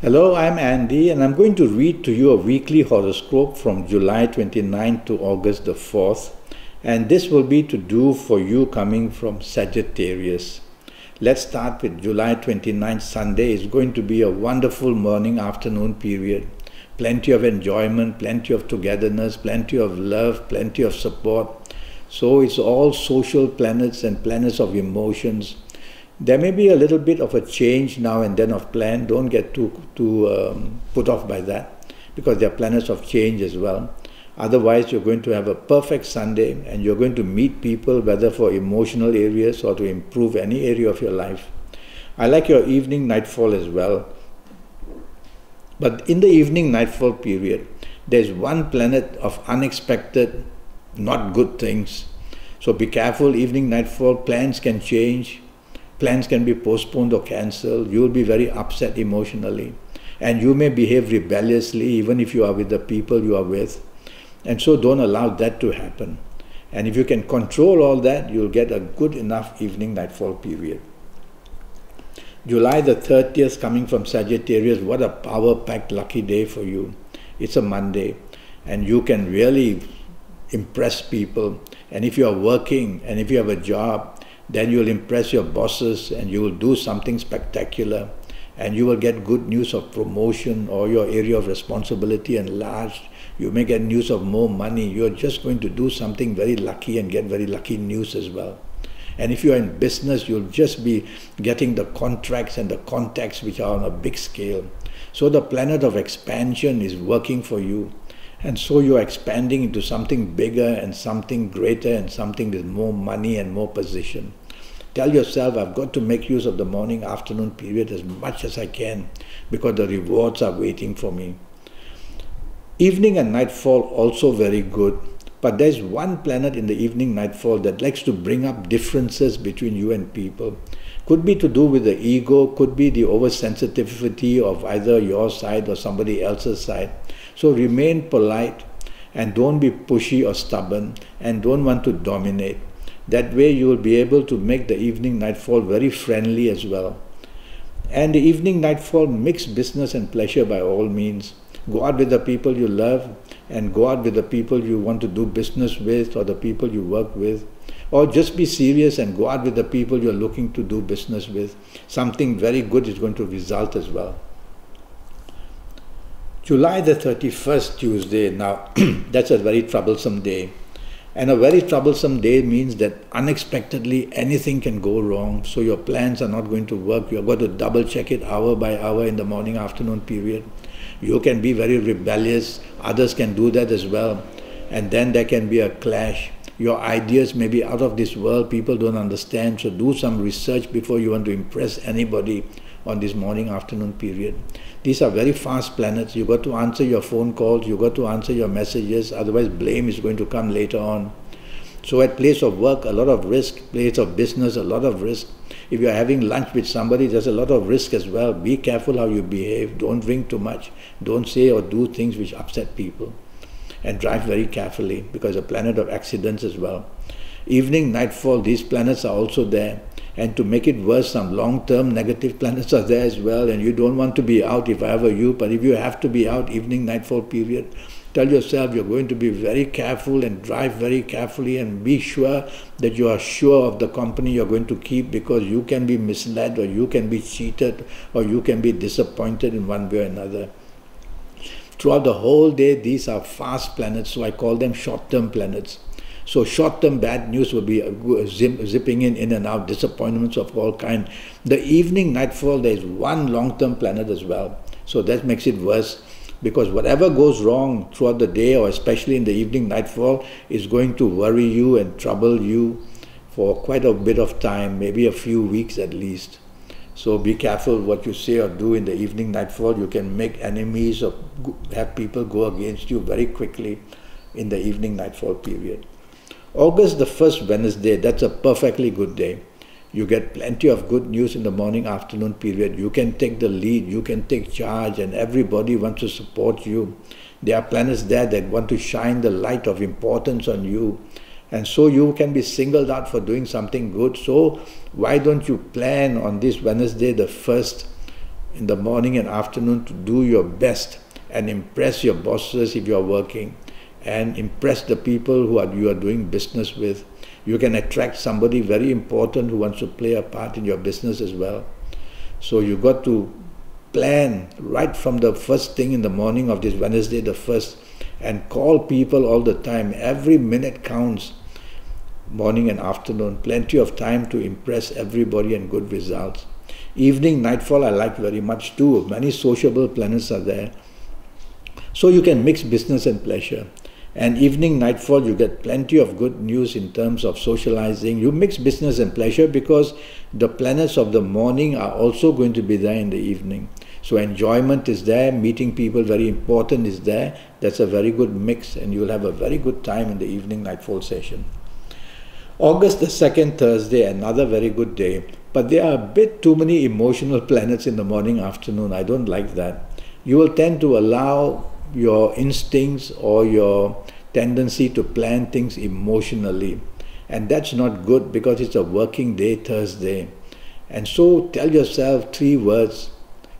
Hello, I'm Andy, and I'm going to read to you a weekly horoscope from July 29th to August the 4th. And this will be to do for you coming from Sagittarius. Let's start with July 29th, Sunday. It's going to be a wonderful morning-afternoon period. Plenty of enjoyment, plenty of togetherness, plenty of love, plenty of support. So it's all social planets and planets of emotions. There may be a little bit of a change now and then of plan. Don't get too put off by that, because there are planets of change as well. Otherwise, you're going to have a perfect Sunday and you're going to meet people, whether for emotional areas or to improve any area of your life. I like your evening nightfall as well. But in the evening nightfall period, there's one planet of unexpected, not good things. So be careful. Evening nightfall, plans can change. Plans can be postponed or cancelled. You will be very upset emotionally. And you may behave rebelliously even if you are with the people you are with. And so don't allow that to happen. And if you can control all that, you'll get a good enough evening nightfall period. July the 30th coming from Sagittarius, what a power-packed lucky day for you. It's a Monday and you can really impress people. And if you are working and if you have a job, then you will impress your bosses and you will do something spectacular, and you will get good news of promotion or your area of responsibility enlarged. You may get news of more money. You're just going to do something very lucky and get very lucky news as well. And if you're in business, you'll just be getting the contracts and the contacts which are on a big scale. So the planet of expansion is working for you. And so you're expanding into something bigger and something greater and something with more money and more position. Tell yourself, I've got to make use of the morning-afternoon period as much as I can, because the rewards are waiting for me. Evening and nightfall also very good. But there's one planet in the evening nightfall that likes to bring up differences between you and people. Could be to do with the ego, could be the oversensitivity of either your side or somebody else's side. So remain polite and don't be pushy or stubborn and don't want to dominate. That way you will be able to make the evening nightfall very friendly as well. And the evening nightfall, mix business and pleasure by all means. Go out with the people you love and go out with the people you want to do business with or the people you work with. Or just be serious and go out with the people you're looking to do business with. Something very good is going to result as well. July the 31st, Tuesday, now that's a very troublesome day. And a very troublesome day means that unexpectedly anything can go wrong. So your plans are not going to work. You've got to double check it hour by hour in the morning-afternoon period. You can be very rebellious. Others can do that as well. And then there can be a clash. Your ideas may be out of this world. People don't understand. So do some research before you want to impress anybody on this morning-afternoon period. These are very fast planets. You've got to answer your phone calls. You've got to answer your messages. Otherwise, blame is going to come later on. So at place of work, a lot of risk. Place of business, a lot of risk. If you're having lunch with somebody, there's a lot of risk as well. Be careful how you behave. Don't drink too much. Don't say or do things which upset people. And drive very carefully, because a planet of accidents as well. Evening, nightfall, these planets are also there. And to make it worse, some long-term negative planets are there as well, and you don't want to be out if I were you. But if you have to be out, evening, nightfall period, tell yourself you're going to be very careful and drive very carefully and be sure that you are sure of the company you're going to keep, because you can be misled or you can be cheated or you can be disappointed in one way or another. Throughout the whole day, these are fast planets, so I call them short-term planets. So short-term bad news will be zipping in and out, disappointments of all kinds. The evening nightfall, there is one long-term planet as well. So that makes it worse, because whatever goes wrong throughout the day, or especially in the evening nightfall, is going to worry you and trouble you for quite a bit of time, maybe a few weeks at least. So be careful what you say or do in the evening nightfall. You can make enemies or have people go against you very quickly in the evening nightfall period. August the 1st, Wednesday, that's a perfectly good day. You get plenty of good news in the morning-afternoon period. You can take the lead, you can take charge, and everybody wants to support you. There are planets there that want to shine the light of importance on you. And so you can be singled out for doing something good. So why don't you plan on this Wednesday the 1st in the morning and afternoon to do your best and impress your bosses if you are working, and impress the people you are doing business with. You can attract somebody very important who wants to play a part in your business as well. So you got to plan right from the first thing in the morning of this Wednesday the 1st, and call people all the time. Every minute counts, morning and afternoon. Plenty of time to impress everybody and good results. Evening, nightfall I like very much too. Many sociable planets are there. So you can mix business and pleasure. And evening, nightfall, you get plenty of good news in terms of socializing. You mix business and pleasure because the planets of the morning are also going to be there in the evening. So enjoyment is there, meeting people, very important, is there. That's a very good mix, and you'll have a very good time in the evening nightfall session. August the 2nd, Thursday, another very good day. But there are a bit too many emotional planets in the morning, afternoon. I don't like that. You will tend to allow your instincts or your tendency to plan things emotionally, and that's not good because it's a working day, Thursday. And so tell yourself 3 words: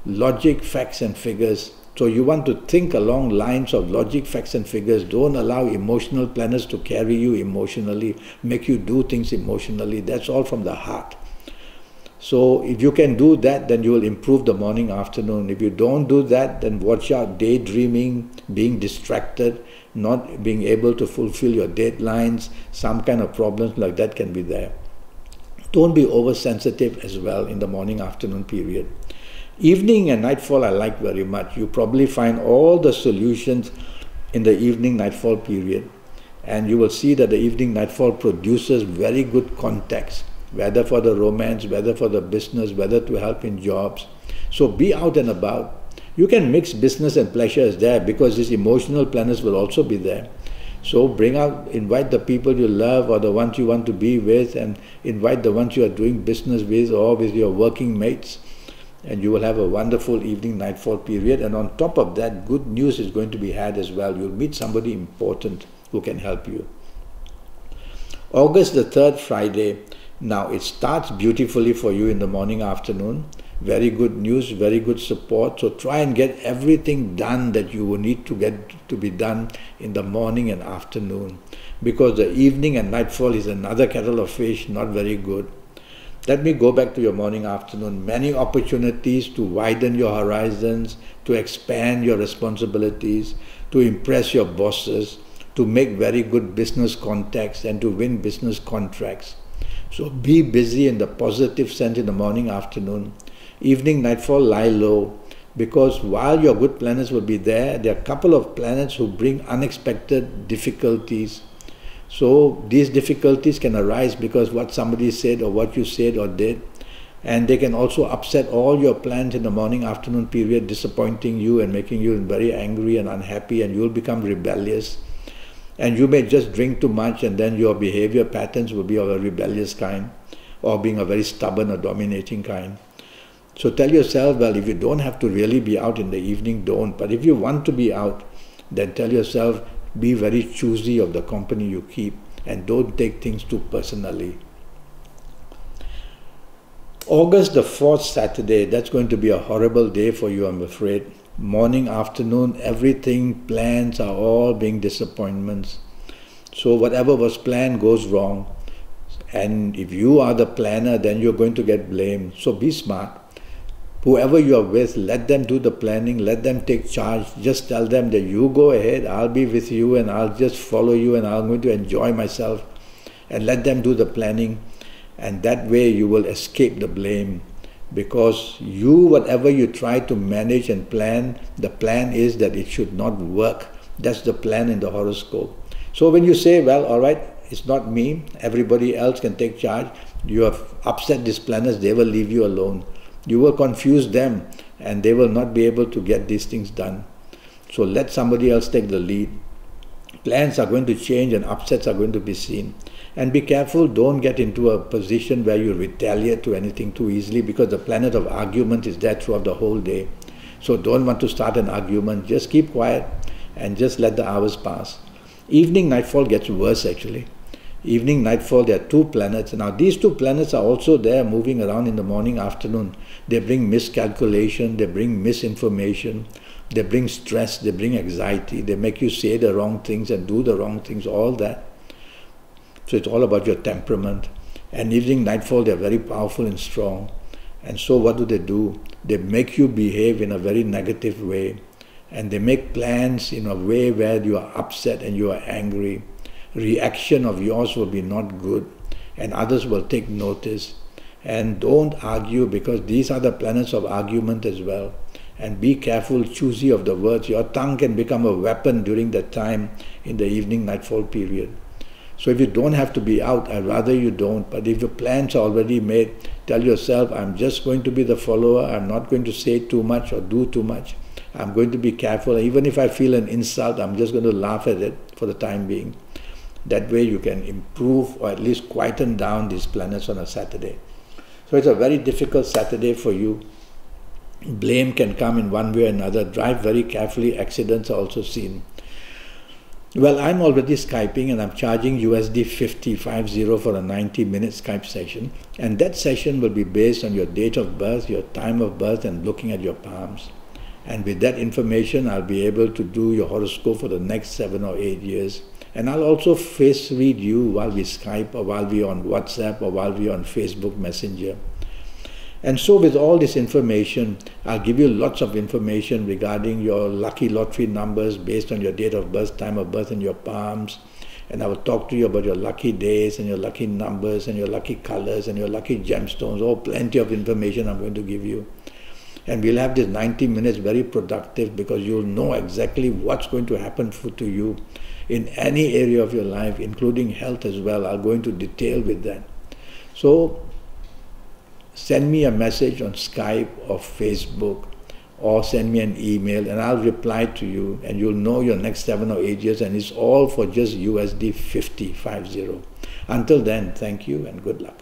logic, facts and figures. So you want to think along lines of logic, facts and figures. Don't allow emotional planets to carry you emotionally, make you do things emotionally. That's all from the heart. So if you can do that, then you will improve the morning, afternoon. If you don't do that, then watch out: daydreaming, being distracted, not being able to fulfill your deadlines, some kind of problems like that can be there. Don't be oversensitive as well in the morning, afternoon period. Evening and nightfall I like very much. You probably find all the solutions in the evening, nightfall period. And you will see that the evening, nightfall produces very good contacts, whether for the romance, whether for the business, whether to help in jobs. So be out and about. You can mix business and pleasure there because these emotional planets will also be there. So bring out, invite the people you love or the ones you want to be with, and invite the ones you are doing business with or with your working mates. And you will have a wonderful evening, nightfall period. And on top of that, good news is going to be had as well. You'll meet somebody important who can help you. August the 3rd, Friday. Now it starts beautifully for you in the morning, afternoon. Very good news, very good support. So try and get everything done that you will need to get to be done in the morning and afternoon. Because the evening and nightfall is another kettle of fish, not very good. Let me go back to your morning, afternoon. Many opportunities to widen your horizons, to expand your responsibilities, to impress your bosses, to make very good business contacts and to win business contracts. So be busy in the positive sense in the morning, afternoon. Evening, nightfall, lie low. Because while your good planets will be there, there are a couple of planets who bring unexpected difficulties. So these difficulties can arise because what somebody said or what you said or did. And they can also upset all your plans in the morning, afternoon period, disappointing you and making you very angry and unhappy, and you'll become rebellious. And you may just drink too much, and then your behavior patterns will be of a rebellious kind or being a very stubborn or dominating kind. So tell yourself, well, if you don't have to really be out in the evening, don't. But if you want to be out, then tell yourself, be very choosy of the company you keep and don't take things too personally. August the 4th, Saturday, that's going to be a horrible day for you, I'm afraid. Morning, afternoon, everything, plans are all being disappointments. So whatever was planned goes wrong. And if you are the planner, then you're going to get blamed. So be smart. Whoever you are with, let them do the planning, let them take charge. Just tell them that you go ahead, I'll be with you and I'll just follow you and I'm going to enjoy myself. And let them do the planning. And that way you will escape the blame. Because you, whatever you try to manage and plan, the plan is that it should not work. That's the plan in the horoscope. So when you say, well, all right, it's not me, everybody else can take charge, you have upset these planets, they will leave you alone. You will confuse them and they will not be able to get these things done. So let somebody else take the lead. Plans are going to change and upsets are going to be seen. And be careful, don't get into a position where you retaliate to anything too easily, because the planet of argument is there throughout the whole day. So don't want to start an argument, just keep quiet and just let the hours pass. Evening, nightfall gets worse actually. Evening, nightfall, there are 2 planets. Now, these 2 planets are also there moving around in the morning, afternoon. They bring miscalculation, they bring misinformation, they bring stress, they bring anxiety, they make you say the wrong things and do the wrong things, all that. So it's all about your temperament. And evening, nightfall, they're very powerful and strong. And so what do? They make you behave in a very negative way. And they make plans in a way where you are upset and you are angry. Reaction of yours will be not good, and others will take notice. And don't argue, because these are the planets of argument as well. And be careful, choosy of the words. Your tongue can become a weapon during that time in the evening nightfall period. So if you don't have to be out, I'd rather you don't. But if your plans are already made, tell yourself, I'm just going to be the follower. I'm not going to say too much or do too much. I'm going to be careful. Even if I feel an insult, I'm just going to laugh at it for the time being. That way you can improve or at least quieten down these planets on a Saturday. So it's a very difficult Saturday for you. Blame can come in one way or another. Drive very carefully. Accidents are also seen. Well, I'm already Skyping and I'm charging USD 50 for a 90-minute Skype session. And that session will be based on your date of birth, your time of birth, and looking at your palms. And with that information, I'll be able to do your horoscope for the next 7 or 8 years. And I'll also face read you while we Skype, or while we're on WhatsApp, or while we're on Facebook Messenger. And so with all this information, I'll give you lots of information regarding your lucky lottery numbers based on your date of birth, time of birth, and your palms. And I will talk to you about your lucky days and your lucky numbers and your lucky colors and your lucky gemstones. Oh, plenty of information I'm going to give you. And we'll have this 90 minutes very productive, because you'll know exactly what's going to happen to you in any area of your life, including health as well. I'll go into detail with that. So send me a message on Skype or Facebook, or send me an email and I'll reply to you, and you'll know your next 7 or 8 years, and it's all for just USD 50. Until then, thank you and good luck.